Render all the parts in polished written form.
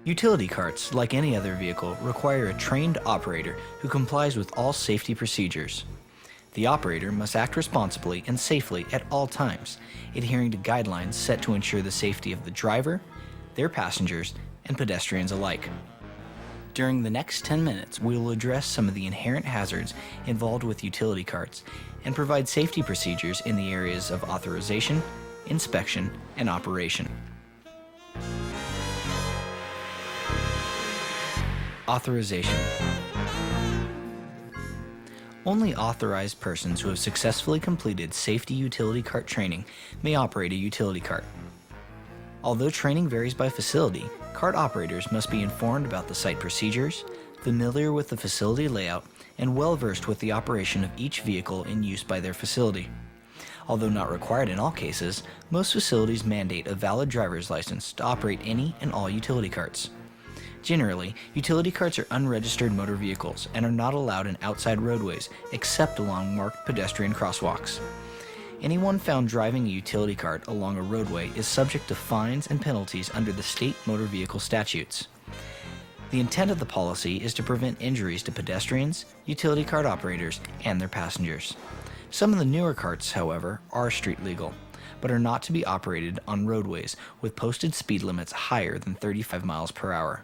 Utility carts, like any other vehicle, require a trained operator who complies with all safety procedures. The operator must act responsibly and safely at all times, adhering to guidelines set to ensure the safety of the driver, their passengers, and pedestrians alike. During the next 10 minutes, we will address some of the inherent hazards involved with utility carts and provide safety procedures in the areas of authorization, inspection, and operation. Authorization. Only authorized persons who have successfully completed safety utility cart training may operate a utility cart. Although training varies by facility, cart operators must be informed about the site procedures, familiar with the facility layout, and well-versed with the operation of each vehicle in use by their facility. Although not required in all cases, most facilities mandate a valid driver's license to operate any and all utility carts. Generally, utility carts are unregistered motor vehicles and are not allowed in outside roadways except along marked pedestrian crosswalks. Anyone found driving a utility cart along a roadway is subject to fines and penalties under the state motor vehicle statutes. The intent of the policy is to prevent injuries to pedestrians, utility cart operators, and their passengers. Some of the newer carts, however, are street legal, but are not to be operated on roadways with posted speed limits higher than 35 miles per hour.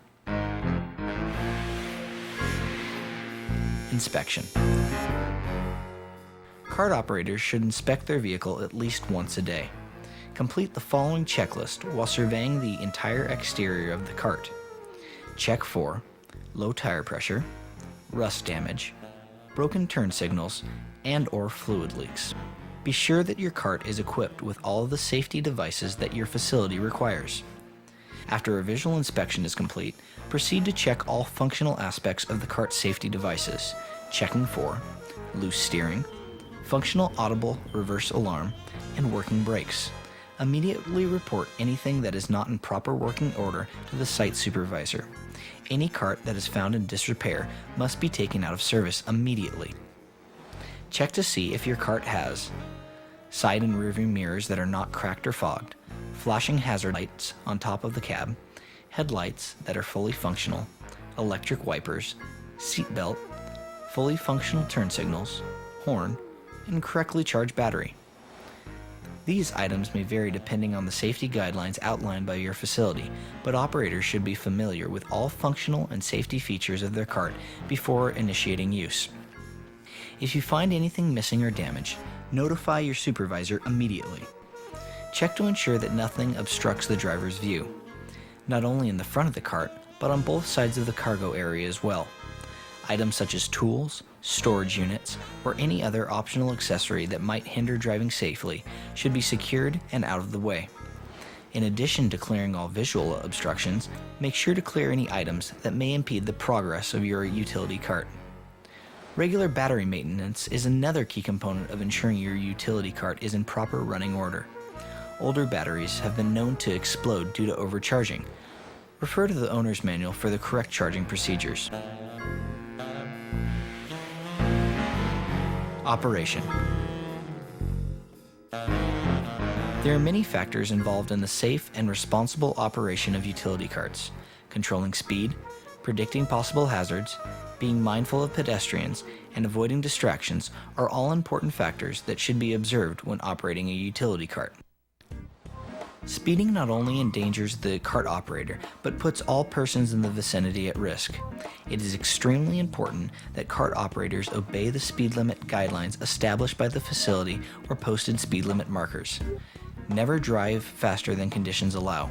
Inspection. Cart operators should inspect their vehicle at least once a day. Complete the following checklist while surveying the entire exterior of the cart. Check for low tire pressure, rust damage, broken turn signals, and/or fluid leaks. Be sure that your cart is equipped with all of the safety devices that your facility requires. After a visual inspection is complete, proceed to check all functional aspects of the cart safety devices, checking for loose steering, functional audible reverse alarm, and working brakes. Immediately report anything that is not in proper working order to the site supervisor. Any cart that is found in disrepair must be taken out of service immediately. Check to see if your cart has side and rearview mirrors that are not cracked or fogged, flashing hazard lights on top of the cab, headlights that are fully functional, electric wipers, seat belt, fully functional turn signals, horn, and correctly charged battery. These items may vary depending on the safety guidelines outlined by your facility, but operators should be familiar with all functional and safety features of their cart before initiating use. If you find anything missing or damaged, notify your supervisor immediately. Check to ensure that nothing obstructs the driver's view, not only in the front of the cart, but on both sides of the cargo area as well. Items such as tools, storage units, or any other optional accessory that might hinder driving safely should be secured and out of the way. In addition to clearing all visual obstructions, make sure to clear any items that may impede the progress of your utility cart. Regular battery maintenance is another key component of ensuring your utility cart is in proper running order. Older batteries have been known to explode due to overcharging. Refer to the owner's manual for the correct charging procedures. Operation. There are many factors involved in the safe and responsible operation of utility carts. Controlling speed, predicting possible hazards, being mindful of pedestrians, and avoiding distractions are all important factors that should be observed when operating a utility cart. Speeding not only endangers the cart operator, but puts all persons in the vicinity at risk. It is extremely important that cart operators obey the speed limit guidelines established by the facility or posted speed limit markers. Never drive faster than conditions allow.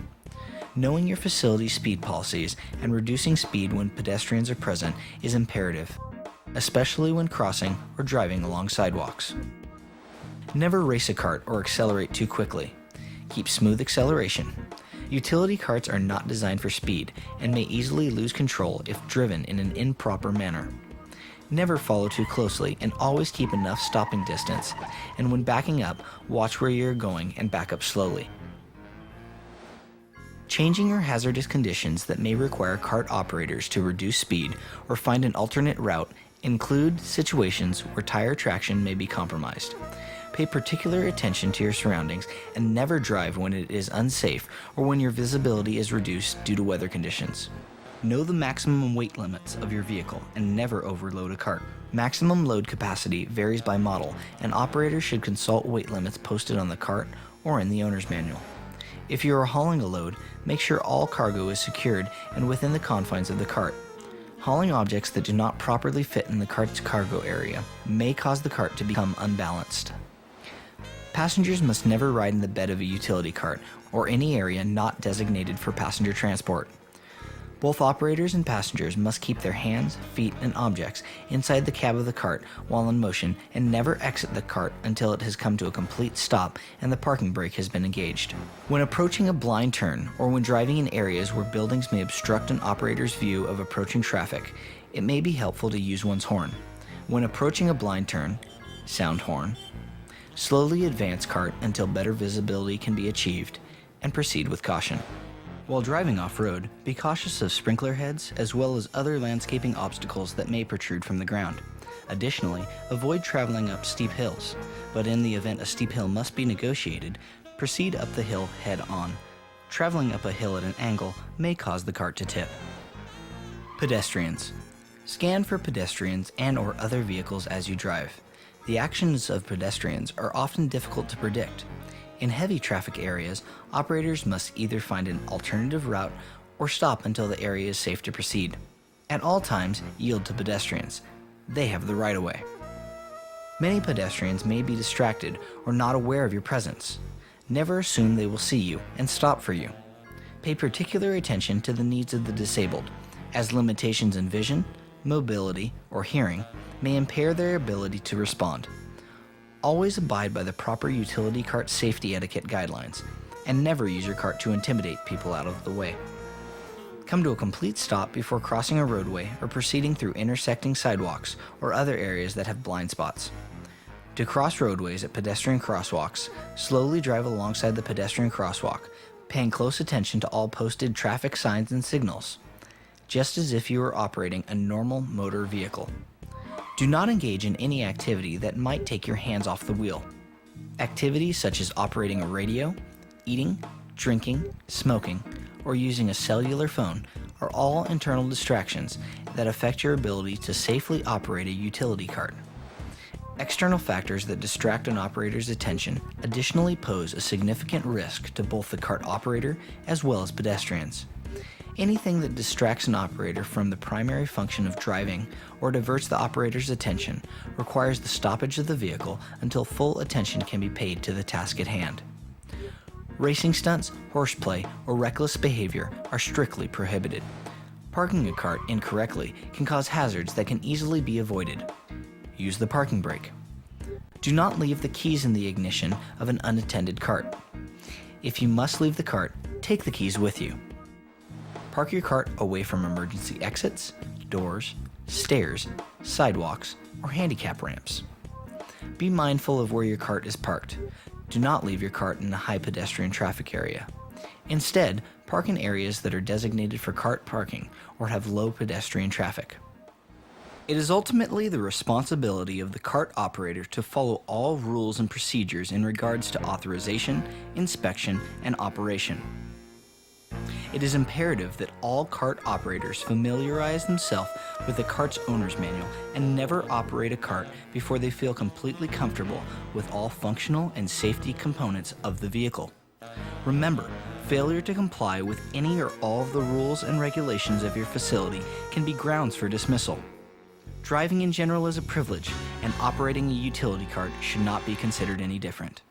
Knowing your facility's speed policies and reducing speed when pedestrians are present is imperative, especially when crossing or driving along sidewalks. Never race a cart or accelerate too quickly. Keep smooth acceleration. Utility carts are not designed for speed and may easily lose control if driven in an improper manner. Never follow too closely and always keep enough stopping distance, and when backing up, watch where you're going and back up slowly. Changing or hazardous conditions that may require cart operators to reduce speed or find an alternate route include situations where tire traction may be compromised. Pay particular attention to your surroundings and never drive when it is unsafe or when your visibility is reduced due to weather conditions. Know the maximum weight limits of your vehicle and never overload a cart. Maximum load capacity varies by model, and operators should consult weight limits posted on the cart or in the owner's manual. If you are hauling a load, make sure all cargo is secured and within the confines of the cart. Hauling objects that do not properly fit in the cart's cargo area may cause the cart to become unbalanced. Passengers must never ride in the bed of a utility cart or any area not designated for passenger transport. Both operators and passengers must keep their hands, feet, and objects inside the cab of the cart while in motion and never exit the cart until it has come to a complete stop and the parking brake has been engaged. When approaching a blind turn or when driving in areas where buildings may obstruct an operator's view of approaching traffic, it may be helpful to use one's horn. When approaching a blind turn, sound horn. Slowly advance cart until better visibility can be achieved, and proceed with caution. While driving off-road, be cautious of sprinkler heads as well as other landscaping obstacles that may protrude from the ground. Additionally, avoid traveling up steep hills, but in the event a steep hill must be negotiated, proceed up the hill head-on. Traveling up a hill at an angle may cause the cart to tip. Pedestrians. Scan for pedestrians and/or other vehicles as you drive. The actions of pedestrians are often difficult to predict. In heavy traffic areas, operators must either find an alternative route or stop until the area is safe to proceed. At all times, yield to pedestrians. They have the right of way. Many pedestrians may be distracted or not aware of your presence. Never assume they will see you and stop for you. Pay particular attention to the needs of the disabled, as limitations in vision, mobility, or hearing may impair their ability to respond. Always abide by the proper utility cart safety etiquette guidelines, and never use your cart to intimidate people out of the way. Come to a complete stop before crossing a roadway or proceeding through intersecting sidewalks or other areas that have blind spots. To cross roadways at pedestrian crosswalks, slowly drive alongside the pedestrian crosswalk, paying close attention to all posted traffic signs and signals, just as if you were operating a normal motor vehicle. Do not engage in any activity that might take your hands off the wheel. Activities such as operating a radio, eating, drinking, smoking, or using a cellular phone are all internal distractions that affect your ability to safely operate a utility cart. External factors that distract an operator's attention additionally pose a significant risk to both the cart operator as well as pedestrians. Anything that distracts an operator from the primary function of driving or diverts the operator's attention requires the stoppage of the vehicle until full attention can be paid to the task at hand. Racing stunts, horseplay, or reckless behavior are strictly prohibited. Parking a cart incorrectly can cause hazards that can easily be avoided. Use the parking brake. Do not leave the keys in the ignition of an unattended cart. If you must leave the cart, take the keys with you. Park your cart away from emergency exits, doors, stairs, sidewalks, or handicap ramps. Be mindful of where your cart is parked. Do not leave your cart in a high pedestrian traffic area. Instead, park in areas that are designated for cart parking or have low pedestrian traffic. It is ultimately the responsibility of the cart operator to follow all rules and procedures in regards to authorization, inspection, and operation. It is imperative that all cart operators familiarize themselves with the cart's owner's manual and never operate a cart before they feel completely comfortable with all functional and safety components of the vehicle. Remember, failure to comply with any or all of the rules and regulations of your facility can be grounds for dismissal. Driving in general is a privilege, and operating a utility cart should not be considered any different.